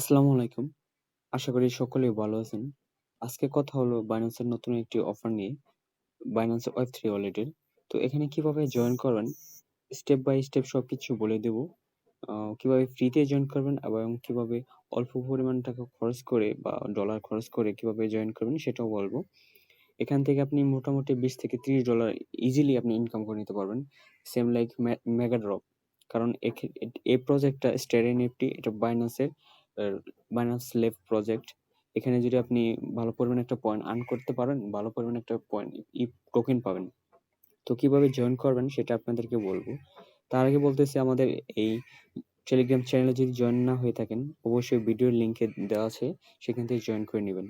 আসসালামু আলাইকুম। আশা করি সকলেই ভালো আছেন। আজকে কথা হলো Binance এর নতুন একটি অফার নিয়ে, Binance Web3 ওয়ালেটের। তো এখানে কিভাবে জয়েন করবেন, স্টেপ বাই স্টেপ সবকিছু বলে দেব। কিভাবে ফ্রিতে জয়েন করবেন এবং কিভাবে অল্প পরিমাণ টাকা খরচ করে বা ডলার খরচ করে কিভাবে জয়েন করবেন সেটাও বলব। এখান থেকে আপনি মোটামুটি $20 থেকে $30 ইজিলি আপনি ইনকাম করে নিতে পারবেন। Same like Megadrop. কারণ এই প্রজেক্টটা স্টার এনএফটি, এটা বাইন্যান্সের বাইন্যান্স ল্যাব প্রজেক্ট। এখানে যদি আপনি ভালো পরিমাণে একটা পয়েন্ট আর্ন করতে পারেন, ভালো পরিমাণে একটা পয়েন্ট টোকেন পাবেন। তো কিভাবে জয়েন করবেন সেটা আপনাদেরকে বলবো। তার আগে বলতেছি, আমাদের এই টেলিগ্রাম চ্যানেলে যদি জয়েন না হয়ে থাকেন, অবশ্যই ভিডিওর লিংকে দেওয়া আছে, সেখান থেকে জয়েন করে নেবেন।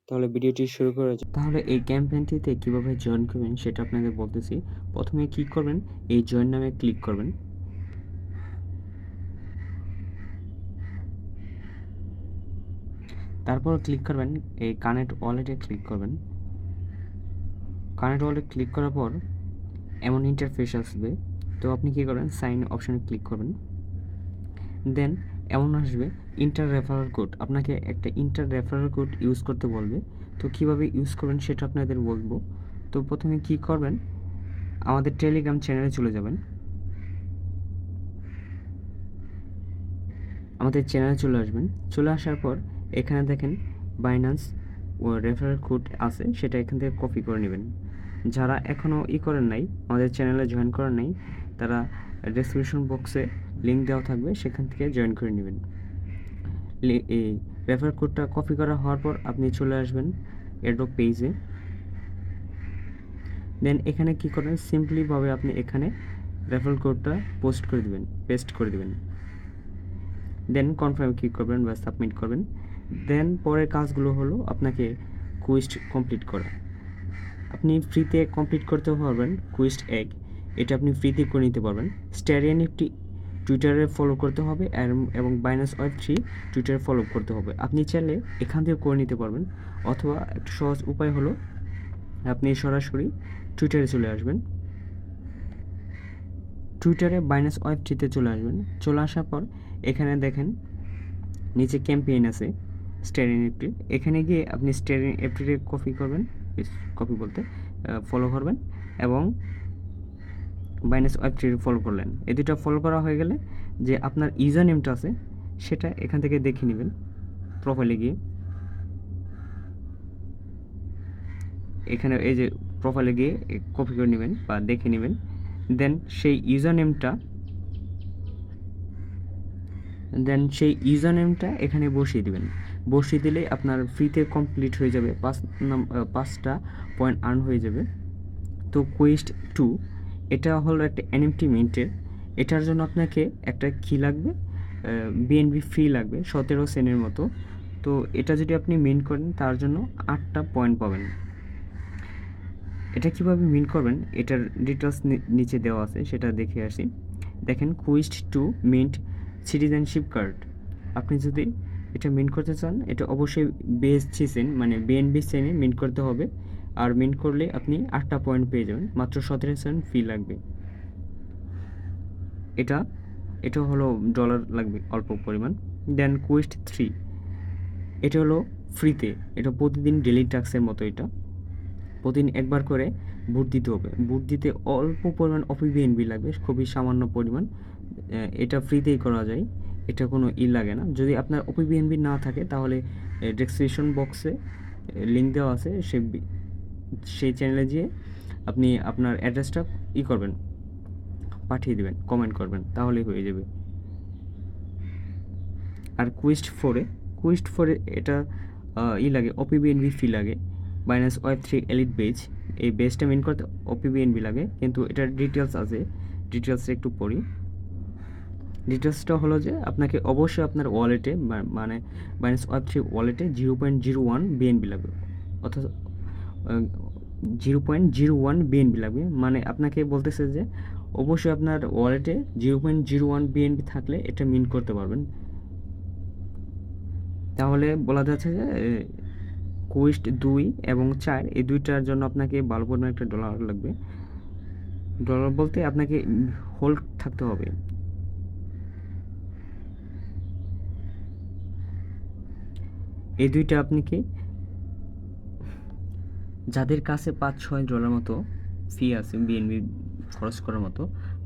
তাহলে ভিডিওটি শুরু করা যাক। তাহলে এই ক্যাম্পেইনটিতে কিভাবে জয়েন করবেন সেটা আপনাদের বলতেছি। প্রথমে কি করবেন, এই জয়েন নামে ক্লিক করবেন। তারপর ক্লিক করবেন এই কানেক্ট ওয়ালেটে ক্লিক করবেন। কানেক্ট ওয়ালেট ক্লিক করার পর এমন ইন্টারফেস আসবে। তো আপনি কি করেন, সাইন অপশনে ক্লিক করবেন। দেন এমন আসবে ইন্টার রেফারাল কোড, আপনাকে একটা ইন্টার রেফারাল কোড ইউজ করতে বলবে। তো কিভাবে ইউজ করবেন সেটা আপনাদের বলবো। তো প্রথমে কি করবেন, আমাদের টেলিগ্রাম চ্যানেলে চলে যাবেন। আমাদের চ্যানেলে চলে আসবেন। চলে আসার পর এখানে দেখেন বাইন্যান্স রেফারাল কোড আছে, সেটা এখান থেকে কপি করে নেবেন। যারা এখনও করেন নাই, আমাদের চ্যানেলে জয়েন করেন নাই, তারা ডেসক্রিপশন বক্সে লিঙ্ক দেওয়া থাকবে, সেখান থেকে জয়েন করে নেবেন। এই রেফার কোডটা কপি করা হওয়ার পর আপনি চলে আসবেন এড্রপ পেজে। দেন এখানে কি করেন, সিম্পলিভাবে আপনি এখানে রেফার কোডটা পেস্ট করে দিবেন। দেন কনফার্ম ক্লিক করবেন বা সাবমিট করবেন। দেন পরের কাজগুলো হলো আপনাকে কুইজ কমপ্লিট করা। আপনি ফ্রিতে কমপ্লিট করতে পারবেন কুইজ এক, এটা আপনি ফ্রিতে করে নিতে পারবেন। স্টারিয়া নিফটি টুইটারে ফলো করতে হবে এবং বাইন্যান্স Web3 টুইটারে ফলো করতে হবে। আপনি চাইলে এখান থেকে করে নিতে পারবেন, অথবা একটা সহজ উপায় হলো আপনি সরাসরি টুইটারে চলে আসবেন। টুইটারে বাইন্যান্স Web3-তে চলে আসবেন। চলে আসার পর এখানে দেখেন নিচে ক্যাম্পেইন আছে স্টার এনএফটি, এখানে গিয়ে আপনি স্টার এনএফটিতে কপি বলতে ফলো করবেন এবং বাইন্যান্স Web3 ফলো করলেন। এই দুটো ফলো করা হয়ে গেলে যে আপনার ইউজার নেমটা আছে সেটা এখান থেকে দেখে নেবেন। প্রোফাইলে গিয়ে এখানে এই যে প্রোফাইলে গিয়ে কপি করে নেবেন বা দেখে নেবেন। দেন সেই ইউজার নেমটা এখানে বসিয়ে দিবেন। বসিয়ে দিলে আপনার ফ্রিতে কমপ্লিট হয়ে যাবে, 5টা পয়েন্ট আর্ন হয়ে যাবে। তো কোয়েস্ট 2 এটা হলো একটা এনএফটি মিন্টের। এটার জন্য আপনাকে একটা কি লাগবে, বিএনবি ফি লাগবে 17 সেন্টের মতো। তো এটা যদি আপনি মিন্ট করেন তার জন্য 8টা পয়েন্ট পাবেন। এটা কিভাবে মিন্ট করবেন এটার ডিটেলস নিচে দেওয়া আছে, সেটা দেখে আসি। দেখেন কুইস্ট টু মিন্ট সিটিজেনশিপ কার্ড। আপনি যদি এটা মিন্ট করতে চান, এটা অবশ্যই বিএসসি সেন মানে বিএনবি সেনে মিন্ট করতে হবে। আর মিন্ট করলে আপনি 8টা পয়েন্ট পেয়ে যাবেন, মাত্র 17 সেন্ট ফি লাগবে। এটা এটা হলো ডলার লাগবে অল্প পরিমাণ। দেন কুইস্ট 3 এটা হলো ফ্রিতে, এটা প্রতিদিন ডেলি টাস্কের মতো। এটা প্রতিদিন একবার করে ভোট দিতে হবে। ভোট দিতে অল্প পরিমাণ বিএনবি লাগবে, খুবই সামান্য পরিমাণ। এটা ফ্রিতেই করা যায়, এটা কোনো লাগে না। যদি আপনার বিএনবি না থাকে তাহলে ডেসক্রিপশন বক্সে লিঙ্ক দেওয়া আছে, সেই চ্যানেলে যেয়ে আপনি আপনার অ্যাড্রেসটা করবেন, পাঠিয়ে দেবেন, কমেন্ট করবেন, তাহলেই হয়ে যাবে। আর কুইস্ট ফোরে এটা লাগে, বিএনবি ফি লাগে। বাইন্যান্স Web3 এলিট বেজ, এই বেজটা মেন করতে বিএনবি লাগে, কিন্তু এটার ডিটেলস আছে, ডিটেলসটা একটু পড়ি। ডিটেলসটা হলো যে আপনাকে অবশ্যই আপনার ওয়ালেটে মানে বাইন্যান্স Web3 ওয়ালেটে 0.01 বিএনবি লাগবে, অর্থাৎ 0.01 বিএনবি লাগবে। মানে আপনাকে বলতেছে যে অবশ্যই আপনার ওয়ালেটে 0.01 বিএনবি থাকলে এটা মিন্ট করতে পারবেন। তাহলে বলা যাচ্ছে যে কুইস্ট 2 এবং 4 এই দুইটার জন্য আপনাকে ভালো পরিমাণ একটা ডলার লাগবে। ডলার বলতে আপনাকে হোল্ড থাকতে হবে। এই দুইটা আপনি কি যাদের কাছে $5-6 মতো ফি আছে বিএনবি খরচ করার মতো,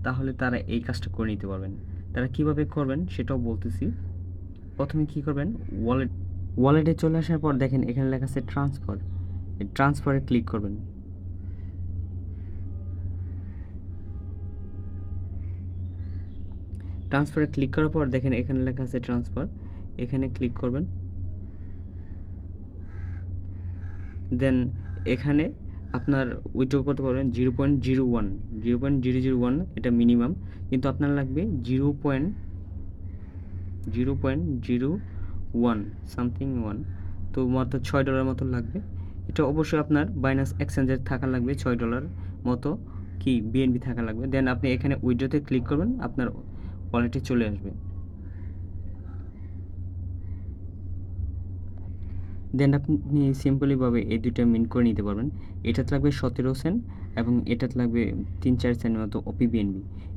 তাহলে তারা এই কাজটা করে নিতে পারবেন। তারা কিভাবে করবেন সেটাও বলতেছি। প্রথমে কি করবেন, ওয়ালেটে চলে আসার পর দেখেন এখানে লেখা আছে ট্রান্সফার। এই ট্রান্সফারে ক্লিক করবেন। ট্রান্সফারে ক্লিক করার পর দেখেন এখানে লেখা আছে ট্রান্সফার, এখানে ক্লিক করবেন। দেন এখানে আপনার উইথড্র করতে পারবেন 0.01, 0.001 এটা মিনিমাম, কিন্তু আপনার লাগবে 0.01 সামথিং 1, তো মাত্র $6 মতো লাগবে। এটা অবশ্যই আপনার বাইন্যান্স এক্সচেঞ্জের থাকা লাগবে $6 মতো কি বিএনবি থাকা লাগবে। দেন আপনি এখানে উইথড্রতে ক্লিক করবেন, আপনার ওয়ালেটে চলে আসবে। দেন আপনি সিম্পলিভাবে এই দুইটা মিন্ট করে নিতে পারবেন। এটাতে লাগবে 17 সেন্ট এবং এটাতে লাগবে 3-4 সেন্টের মতো OP-BNB।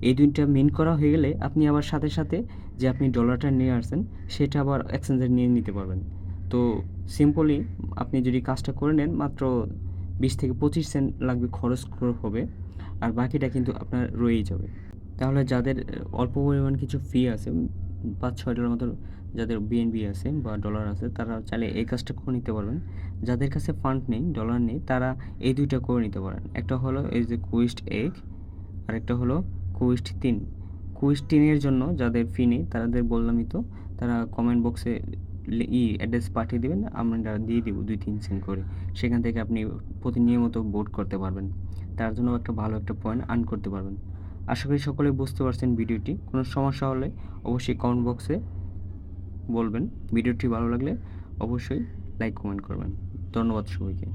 এই দুইটা মিন্ট করা হয়ে গেলে আপনি আবার সাথে সাথে যে আপনি ডলারটা নিয়ে আসছেন সেটা আবার এক্সচেঞ্জে নিয়ে নিতে পারবেন। তো সিম্পলি আপনি যদি কাজটা করে নেন মাত্র 20-25 সেন্ট লাগবে, খরচ হবে, আর বাকিটা কিন্তু আপনার রয়েই যাবে। তাহলে যাদের অল্প পরিমাণ কিছু ফি আছে, $5-6 মতো যাদের বিএনবি আছে বা ডলার আছে, তারা চাইলে এই কাজটা করে নিতে পারবেন। যাদের কাছে ফান্ড নেই, ডলার নেই, তারা এই দুইটা করে নিতে পারেন। একটা হলো এই যে কুইস্ট এগ, আরেকটা হলো কুইস্ট 3। কুইস্ট 3 এর জন্য যাদের ফি নেই তাদের বললামই তো, তারা কমেন্ট বক্সে অ্যাড্রেস পাঠিয়ে দেবেন, আমরা দিয়ে দিব 2-3 সেন্ট করে। সেখান থেকে আপনি প্রতিনিয়ত ভোট করতে পারবেন, তার জন্য একটা ভালো একটা পয়েন্ট আর্ন করতে পারবেন। আশা করি সকলে বুঝতে পারছেন ভিডিওটি। কোনো সমস্যা হলে অবশ্যই কমেন্ট বক্সে বলবেন। ভিডিওটি ভালো লাগলে অবশ্যই লাইক কমেন্ট করবেন। ধন্যবাদ সবাইকে।